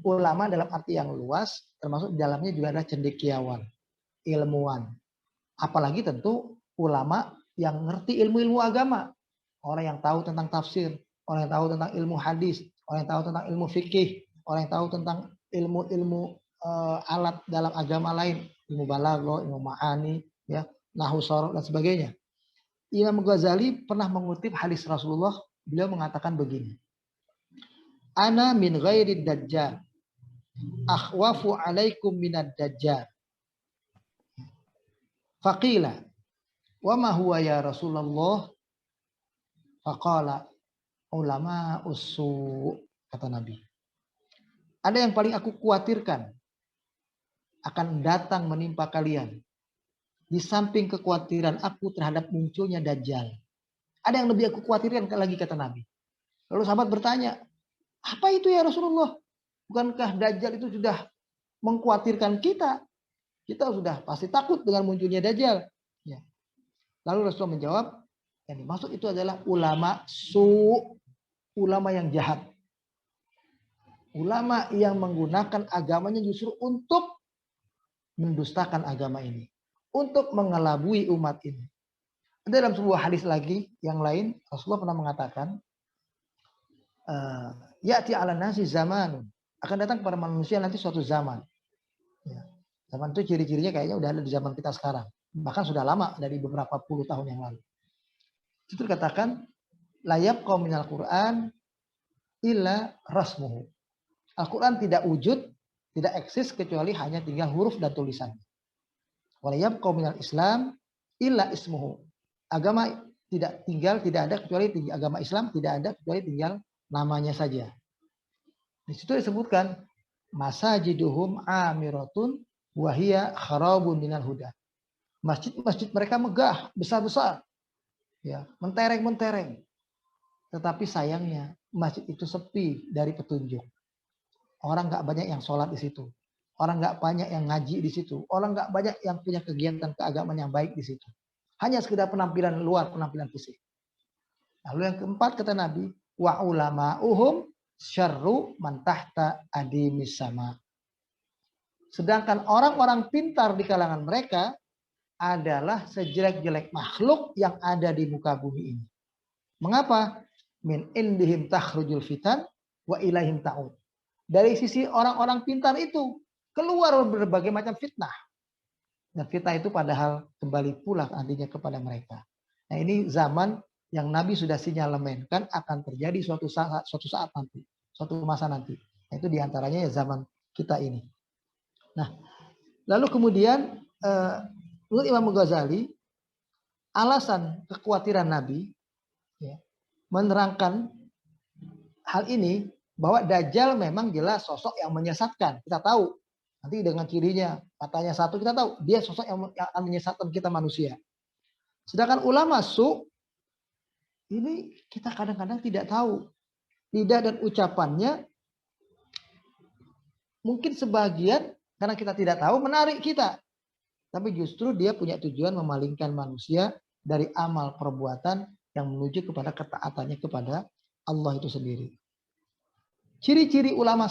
Ulama dalam arti yang luas, termasuk di dalamnya juga ada cendekiawan, ilmuwan. Apalagi tentu ulama yang ngerti ilmu-ilmu agama. Orang yang tahu tentang tafsir, orang yang tahu tentang ilmu hadis, orang yang tahu tentang ilmu fikih, orang yang tahu tentang ilmu-ilmu alat dalam agama lain, ilmu balaghah, ilmu ma'ani, ya, nahwu sharh dan sebagainya. Imam Ghazali pernah mengutip hadis Rasulullah, beliau mengatakan begini. Ana min ghairi dajjal, akhwafu alaikum minad dajjal. Faqila, wa ma huwa ya Rasulullah? Faqala, ulama usu, kata Nabi. Ada yang paling aku khawatirkan akan datang menimpa kalian. Di samping kekhawatiran aku terhadap munculnya Dajjal. Ada yang lebih aku khawatirkan lagi, kata Nabi. Lalu sahabat bertanya, apa itu ya Rasulullah? Bukankah Dajjal itu sudah mengkhawatirkan kita? Kita sudah pasti takut dengan munculnya Dajjal. Ya. Lalu Rasulullah menjawab, yang dimaksud itu adalah ulama ulama yang jahat. Ulama yang menggunakan agamanya justru untuk mendustakan agama ini. Untuk mengelabui umat ini. Dalam sebuah hadis lagi yang lain, Rasulullah pernah mengatakan, ya'ti ala nasi zamanun. Akan datang kepada manusia nanti suatu zaman. Ya. Zaman itu ciri-cirinya kayaknya udah ada di zaman kita sekarang. Bahkan sudah lama, dari beberapa puluh tahun yang lalu. Itu dikatakan, la yabqa minal Qur'an illa rasmuhu. Al-Quran tidak wujud, tidak eksis kecuali hanya tinggal huruf dan tulisan. Wa la yabqa minal Islam illa ismuhu. Agama tidak ada kecuali agama Islam tidak ada kecuali tinggal namanya saja. Di situ disebutkan masajiduhum amiratun wa hiya kharabun minal huda. Masjid-masjid mereka megah, besar-besar. Ya, mentereng-mentereng. Tetapi sayangnya masjid itu sepi dari petunjuk. Orang nggak banyak yang sholat di situ. Orang nggak banyak yang ngaji di situ. Orang nggak banyak yang punya kegiatan keagamaan yang baik di situ. Hanya sekedar penampilan luar, penampilan fisik. Lalu yang keempat kata Nabi, wa ulama'uhum syarru man tahta adimis sama. Sedangkan orang-orang pintar di kalangan mereka adalah sejelek-jelek makhluk yang ada di muka bumi ini. Mengapa? Min indihim takhrujul fitan wa ilaihim ta'ud. Dari sisi orang-orang pintar itu keluar berbagai macam fitnah. Dan fitnah itu padahal kembali pula nantinya kepada mereka. Nah, ini zaman yang Nabi sudah sinyalemenkan akan terjadi suatu saat nanti, suatu masa nanti. Nah, itu diantaranya ya zaman kita ini. Nah, lalu kemudian menurut Imam Ghazali, alasan kekhawatiran Nabi ya, menerangkan hal ini bahwa Dajjal memang jelas sosok yang menyesatkan. Kita tahu nanti dengan cirinya, katanya satu kita tahu dia sosok yang akan menyesatkan kita manusia. Sedangkan ulama ini kita kadang-kadang tidak tahu. Lidah dan ucapannya mungkin sebagian karena kita tidak tahu menarik kita. Tapi justru dia punya tujuan memalingkan manusia dari amal perbuatan yang menuju kepada ketaatannya kepada Allah itu sendiri. Ciri-ciri ulama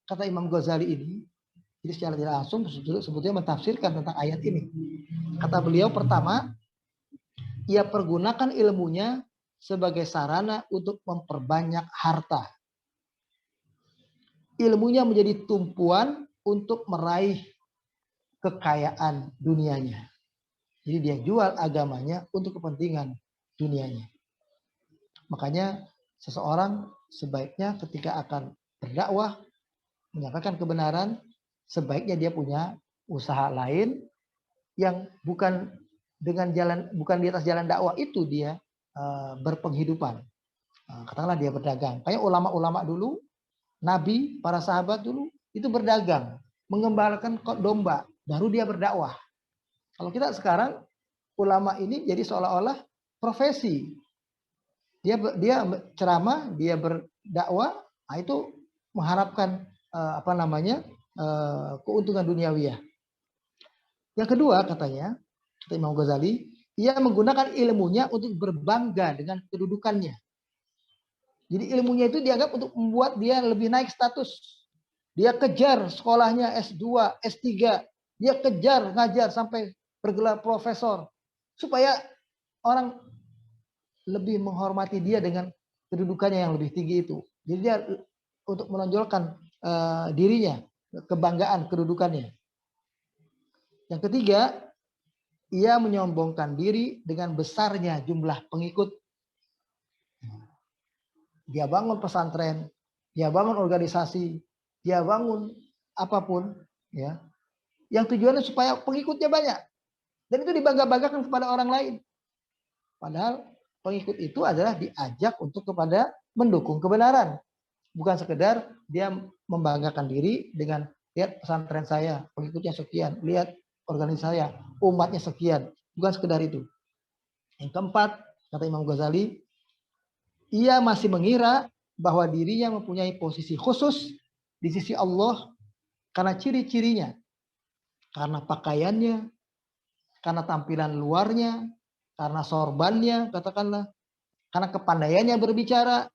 kata Imam Ghazali ini, jadi secara tidak langsung sebetulnya mentafsirkan tentang ayat ini. Kata beliau pertama, ia pergunakan ilmunya sebagai sarana untuk memperbanyak harta. Ilmunya menjadi tumpuan untuk meraih kekayaan dunianya. Jadi dia jual agamanya untuk kepentingan dunianya. Makanya seseorang sebaiknya ketika akan berdakwah, menyampaikan kebenaran, sebaiknya dia punya usaha lain yang bukan di atas jalan dakwah itu dia berpenghidupan. Katakanlah dia berdagang. Kayak ulama-ulama dulu, Nabi, para sahabat dulu itu berdagang, mengembalakan domba, baru dia berdakwah. Kalau kita sekarang ulama ini jadi seolah-olah profesi. Dia ceramah, dia berdakwah, nah itu mengharapkan keuntungan duniawiyah. Yang kedua katanya, kata Imam Ghazali, ia menggunakan ilmunya untuk berbangga dengan kedudukannya. Jadi ilmunya itu dianggap untuk membuat dia lebih naik status. Dia kejar sekolahnya S2, S3. Dia kejar ngajar sampai bergelar profesor. Supaya orang lebih menghormati dia dengan kedudukannya yang lebih tinggi itu. Jadi dia untuk menonjolkan dirinya, kebanggaan kedudukannya. Yang ketiga, ia menyombongkan diri dengan besarnya jumlah pengikut. Dia bangun pesantren, dia bangun organisasi, dia bangun apapun, ya. Yang tujuannya supaya pengikutnya banyak. Dan itu dibangga-banggakan kepada orang lain. Padahal pengikut itu adalah diajak untuk kepada mendukung kebenaran. Bukan sekedar dia membanggakan diri dengan lihat pesantren saya, pengikutnya sekian, lihat organisasi saya, umatnya sekian. Bukan sekedar itu. Yang keempat, kata Imam Ghazali, ia masih mengira bahwa dirinya mempunyai posisi khusus di sisi Allah karena ciri-cirinya, karena pakaiannya, karena tampilan luarnya, karena sorbannya, katakanlah, karena kepandaiannya berbicara,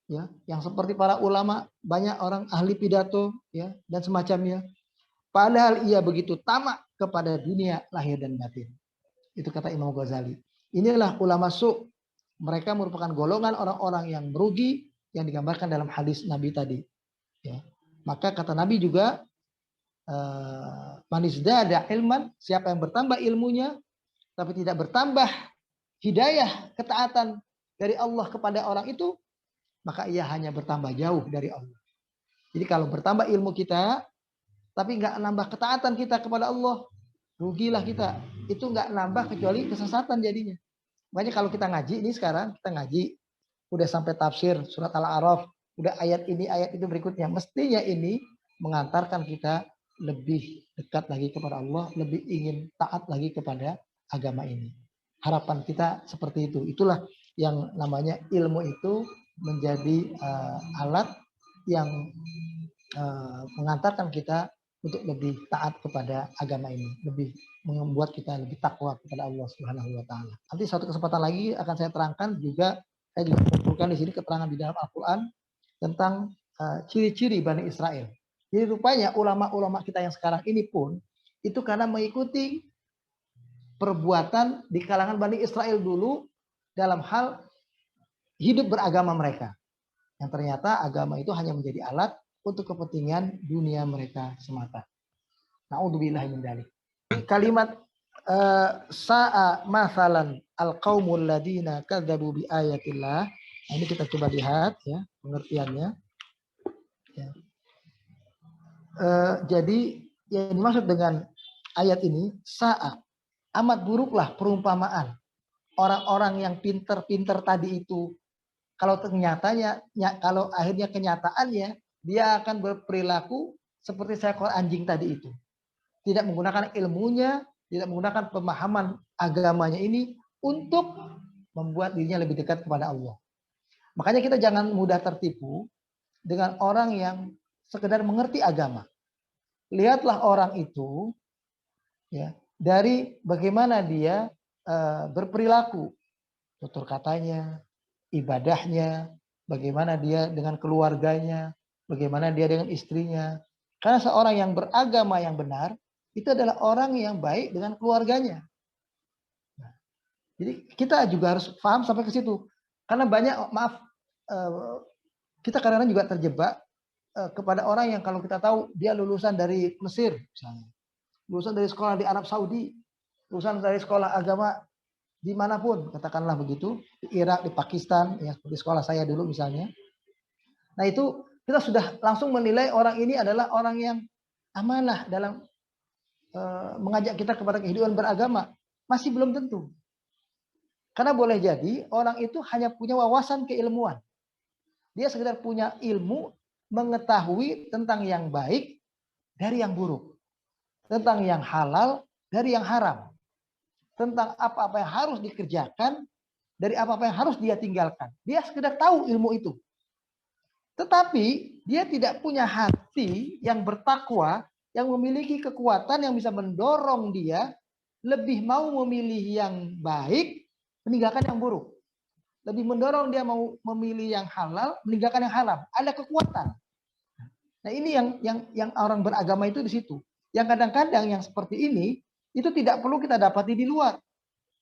ya, yang seperti para ulama, banyak orang ahli pidato, ya, dan semacamnya. Padahal ia begitu tamak kepada dunia lahir dan batin. Itu kata Imam Ghazali. Inilah ulama su'. Mereka merupakan golongan orang-orang yang merugi yang digambarkan dalam hadis Nabi tadi. Ya. Maka kata Nabi juga, manizdada ilman, siapa yang bertambah ilmunya, tapi tidak bertambah hidayah, ketaatan dari Allah kepada orang itu, maka ia hanya bertambah jauh dari Allah. Jadi kalau bertambah ilmu kita, tapi nggak nambah ketaatan kita kepada Allah, rugilah kita. Itu nggak nambah kecuali kesesatan jadinya. Makanya kalau kita ngaji, ini sekarang kita ngaji, udah sampai tafsir surat Al-A'raf, udah ayat ini, ayat itu berikutnya. Mestinya ini mengantarkan kita lebih dekat lagi kepada Allah, lebih ingin taat lagi kepada agama ini. Harapan kita seperti itu. Itulah yang namanya ilmu itu menjadi alat yang mengantarkan kita untuk lebih taat kepada agama ini, lebih membuat kita lebih takwa kepada Allah Subhanahu wa taala. Nanti suatu kesempatan lagi akan saya terangkan juga, saya juga kumpulkan di sini keterangan di dalam Al-Qur'an tentang ciri-ciri Bani Israel. Jadi rupanya ulama-ulama kita yang sekarang ini pun itu karena mengikuti perbuatan di kalangan Bani Israel dulu dalam hal hidup beragama mereka. Yang ternyata agama itu hanya menjadi alat untuk kepentingan dunia mereka semata. Na'udzubillahi min dzalik. Kalimat sa'a masalan al-qaumul ladina kadzabu bi ayatillah. Nah, ini kita coba lihat ya pengertiannya. Ya. Jadi yang dimaksud dengan ayat ini sa'a, amat buruklah perumpamaan orang-orang yang pinter-pinter tadi itu. Kalau ternyatanya, kalau akhirnya kenyataannya dia akan berperilaku seperti seekor anjing tadi itu. Tidak menggunakan ilmunya, tidak menggunakan pemahaman agamanya ini untuk membuat dirinya lebih dekat kepada Allah. Makanya kita jangan mudah tertipu dengan orang yang sekedar mengerti agama. Lihatlah orang itu ya dari bagaimana dia berperilaku, tutur katanya, ibadahnya, bagaimana dia dengan keluarganya, bagaimana dia dengan istrinya. Karena seorang yang beragama yang benar, itu adalah orang yang baik dengan keluarganya. Nah, jadi kita juga harus paham sampai ke situ. Karena banyak, maaf, kita kadang-kadang juga terjebak kepada orang yang kalau kita tahu dia lulusan dari Mesir, misalnya. Lulusan dari sekolah di Arab Saudi, lulusan dari sekolah agama dimanapun, katakanlah begitu, di Irak, di Pakistan, ya seperti sekolah saya dulu misalnya. Nah itu kita sudah langsung menilai orang ini adalah orang yang amanah dalam mengajak kita kepada kehidupan beragama. Masih belum tentu. Karena boleh jadi orang itu hanya punya wawasan keilmuan. Dia sekedar punya ilmu mengetahui tentang yang baik dari yang buruk. Tentang yang halal dari yang haram. Tentang apa-apa yang harus dikerjakan, dari apa-apa yang harus dia tinggalkan. Dia sekedar tahu ilmu itu. Tetapi dia tidak punya hati yang bertakwa, yang memiliki kekuatan yang bisa mendorong dia lebih mau memilih yang baik, meninggalkan yang buruk. Lebih mendorong dia mau memilih yang halal, meninggalkan yang haram. Ada kekuatan. Nah ini yang orang beragama itu di situ. Yang kadang-kadang yang seperti ini itu tidak perlu kita dapati di luar.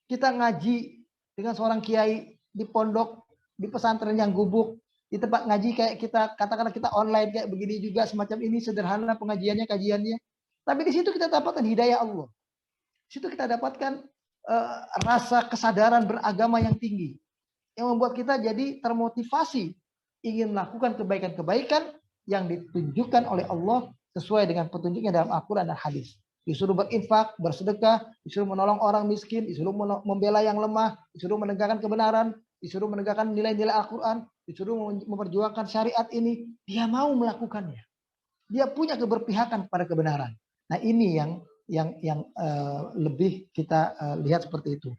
Kita ngaji dengan seorang kiai di pondok, di pesantren yang gubuk, di tempat ngaji kayak kita katakanlah kita online kayak begini juga semacam ini sederhana pengajiannya, kajiannya. Tapi di situ kita dapatkan hidayah Allah. Di situ kita dapatkan rasa kesadaran beragama yang tinggi yang membuat kita jadi termotivasi ingin melakukan kebaikan-kebaikan yang ditunjukkan oleh Allah sesuai dengan petunjuknya dalam Al-Quran dan hadis. Disuruh berinfak, bersedekah, disuruh menolong orang miskin, disuruh membela yang lemah, disuruh menegakkan kebenaran, disuruh menegakkan nilai-nilai Al-Quran, disuruh memperjuangkan syariat ini. Dia mau melakukannya. Dia punya keberpihakan pada kebenaran. Nah ini yang lebih kita lihat seperti itu.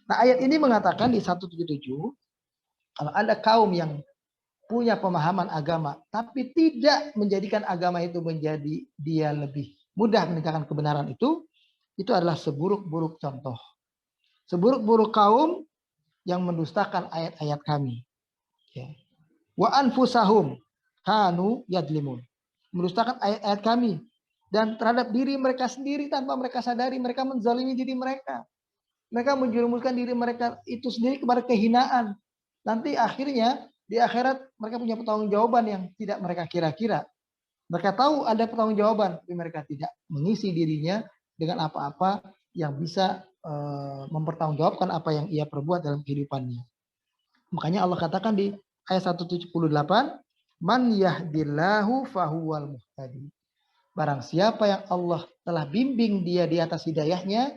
Nah ayat ini mengatakan di 177, kalau ada kaum yang punya pemahaman agama, tapi tidak menjadikan agama itu menjadi dia lebih mudah menegakkan kebenaran itu adalah seburuk-buruk contoh. Seburuk-buruk kaum yang mendustakan ayat-ayat kami. Wa anfusahum kanu yadlimun. Mendustakan ayat-ayat kami. Dan terhadap diri mereka sendiri tanpa mereka sadari, mereka menzalimi diri mereka. Mereka menjerumuskan diri mereka itu sendiri kepada kehinaan. Nanti akhirnya di akhirat mereka punya pertanggungjawaban yang tidak mereka kira-kira. Mereka tahu ada pertanggungjawaban, tapi mereka tidak mengisi dirinya dengan apa-apa yang bisa mempertanggungjawabkan apa yang ia perbuat dalam kehidupannya. Makanya Allah katakan di ayat 178, man yahdillahu fahuwal muhtadi. Barang siapa yang Allah telah bimbing dia di atas hidayahnya,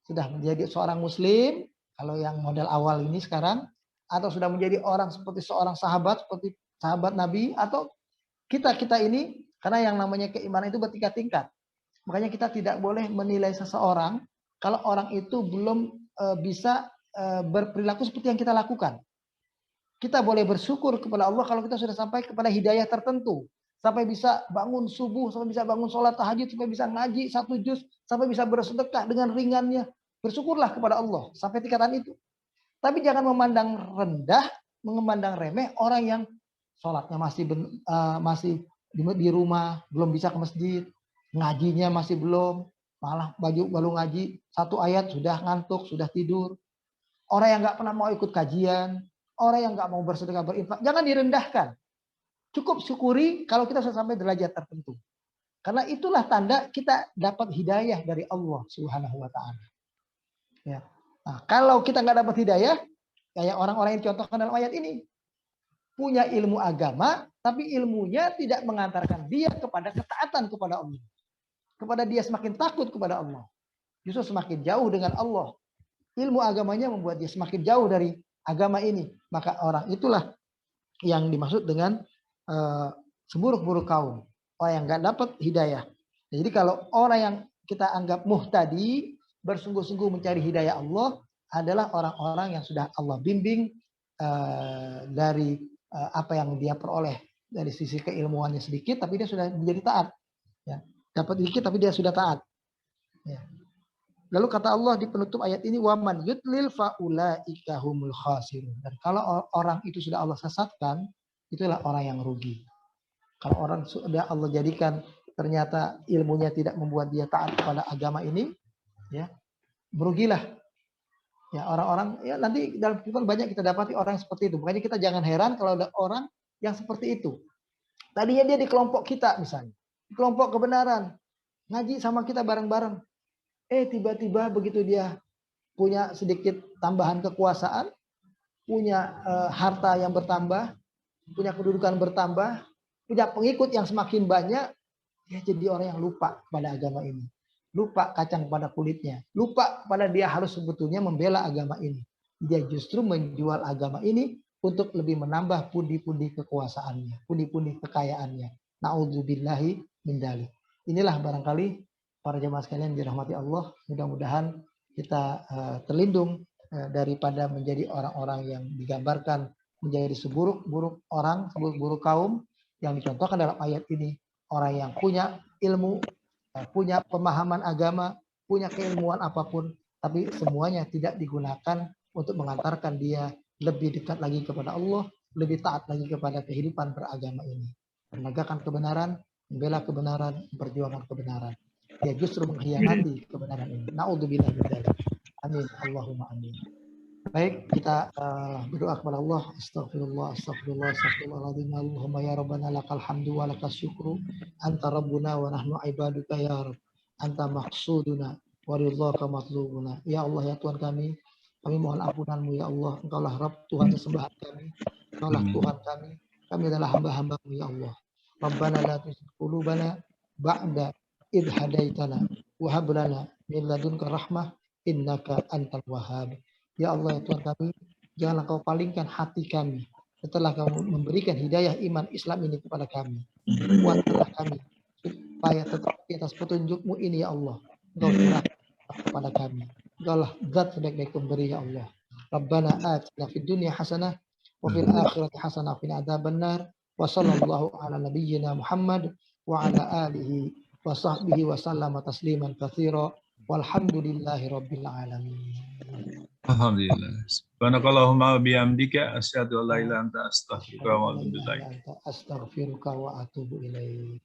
sudah menjadi seorang muslim, kalau yang model awal ini sekarang, atau sudah menjadi orang seperti seorang sahabat, seperti sahabat Nabi, atau kita ini, karena yang namanya keimanan itu bertingkat-tingkat. Makanya kita tidak boleh menilai seseorang kalau orang itu belum bisa berperilaku seperti yang kita lakukan. Kita boleh bersyukur kepada Allah kalau kita sudah sampai kepada hidayah tertentu. Sampai bisa bangun subuh, sampai bisa bangun sholat tahajud, sampai bisa ngaji 1 juz, sampai bisa bersedekah dengan ringannya. Bersyukurlah kepada Allah sampai tingkatan itu. Tapi jangan memandang rendah, memandang remeh orang yang sholatnya masih di rumah, belum bisa ke masjid, ngajinya masih belum, malah baru ngaji 1 ayat sudah ngantuk, sudah tidur. Orang yang nggak pernah mau ikut kajian, orang yang nggak mau bersedekah berinfak, jangan direndahkan. Cukup syukuri kalau kita sudah sampai derajat tertentu. Karena itulah tanda kita dapat hidayah dari Allah Subhanahu wa taala. Ya. Nah, kalau kita nggak dapat hidayah, kayak orang-orang yang dicontohkan dalam ayat ini, punya ilmu agama, tapi ilmunya tidak mengantarkan dia kepada ketaatan kepada Allah. Kepada dia semakin takut kepada Allah. Justru semakin jauh dengan Allah. Ilmu agamanya membuat dia semakin jauh dari agama ini. Maka orang itulah yang dimaksud dengan seburuk-buruk kaum, orang yang nggak dapat hidayah. Jadi kalau orang yang kita anggap muhtadi, bersungguh-sungguh mencari hidayah Allah, adalah orang-orang yang sudah Allah bimbing dari apa yang dia peroleh dari sisi keilmuannya sedikit, tapi dia sudah menjadi taat. Ya. Dapat sedikit, tapi dia sudah taat. Ya. Lalu kata Allah di penutup ayat ini, waman yudlil faulaika humul khasirun. Dan kalau orang itu sudah Allah sesatkan, itulah orang yang rugi. Kalau orang sudah Allah jadikan ternyata ilmunya tidak membuat dia taat kepada agama ini, ya merugilah. Ya orang-orang ya nanti dalam kehidupan banyak kita dapati orang seperti itu. Makanya kita jangan heran kalau ada orang yang seperti itu. Tadinya dia di kelompok kita misalnya, di kelompok kebenaran, ngaji sama kita bareng-bareng. Tiba-tiba begitu dia punya sedikit tambahan kekuasaan, punya harta yang bertambah, punya kedudukan bertambah, punya pengikut yang semakin banyak, dia jadi orang yang lupa pada agama ini. Lupa kacang pada kulitnya. Lupa pada dia harus sebetulnya membela agama ini. Dia justru menjual agama ini untuk lebih menambah pundi-pundi kekuasaannya, pundi-pundi kekayaannya. Na'udzubillahi min dzalik. Inilah barangkali para jemaah sekalian dirahmati Allah. Mudah-mudahan kita terlindung daripada menjadi orang-orang yang digambarkan menjadi seburuk-buruk orang, seburuk-buruk kaum yang dicontohkan dalam ayat ini. Orang yang punya ilmu, punya pemahaman agama, punya keilmuan apapun, tapi semuanya tidak digunakan untuk mengantarkan dia lebih dekat lagi kepada Allah, lebih taat lagi kepada kehidupan beragama ini. Menegakkan kebenaran membela kebenaran, perjuangan kebenaran. Dia justru mengkhianati kebenaran ini. Na'udzubillah min dzalik. Amin. Allahumma amin. Baik, kita berdoa kepada Allah. Astagfirullah, astagfirullah, astagfirullahaladzim. Allahumma ya Rabbana lakal hamdu wa lakas syukru. Anta Rabbuna wa nahnu ibaduka ya Rabb. Anta maqsuduna wa ridhaka matlubuna. Ya Allah, ya Tuhan kami mohon ampunanmu ya Allah. Engkaulah Rabb, Tuhan sesembahan kami. Engkaulah Tuhan kami. Kami adalah hamba-hambamu ya Allah. Rabbana la tuzigh qulubana ba'da idh hadaitana wa hab lana min ladunka rahmah innaka antal wahhab. Ya Allah, ya Tuhan kami, janganlah kau palingkan hati kami setelah kamu memberikan hidayah iman Islam ini kepada kami. Kuatkanlah kami supaya tetap di atas petunjukmu ini ya Allah. Engkau serahkan kepada kami. Engkaulah zat sebaik-baik pemberi ya Allah. Rabbana atina fid dunya hasanah wa fil akhirati hasanah wa qina adzabannar. Wa sallallahu ala nabiyyina Muhammad wa ala alihi wa sahbihi wa sallama tasliman katsira. Walhamdulillahi rabbil alamin. Alhamdulillah. Subhanakallahumma bihamdika asyhadu an la ilaha illa anta astaghfiruka wa atubu ilaik. Astaghfiruka wa atubu ilaik.